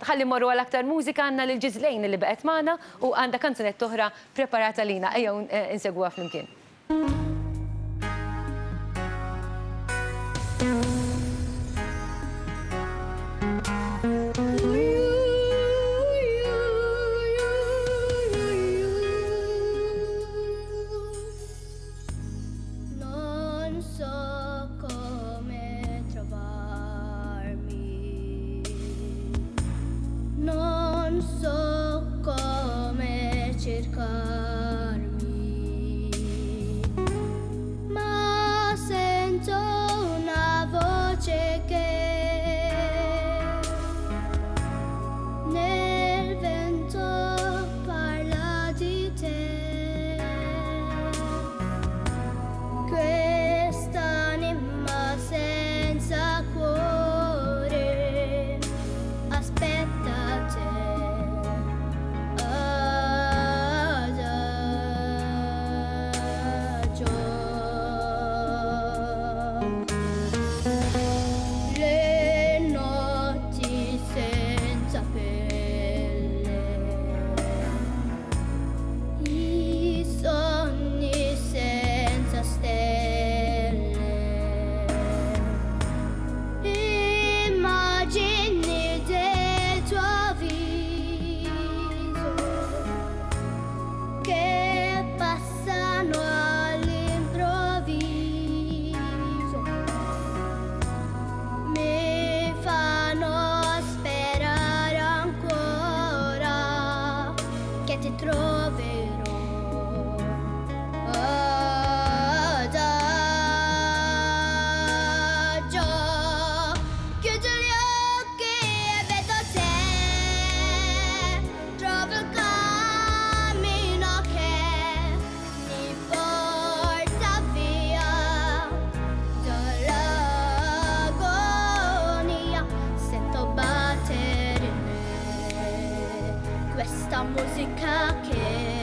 Ħalli morru għal aktar mużika għandna lil Ġizlejn li baqgħet magħna u għandha kanzunett oħra preparata lina. Ejjew insegwuha flimkien. Non so come trovarmi, non so come cercarmi, ma sento una voce che nel vento parla di te. Quest'anima senza cuore aspetta te. Adagio. Le notti senza pelle, i sogni senza stelle, immagini del tuo viso che passano all'improvviso, mi fanno sperare ancora che ti troverò. Adagio. Chiudo gli occhi e vedo te, trovo il cammino che mi porta via dall'agonia. Sento battere in me questa musica che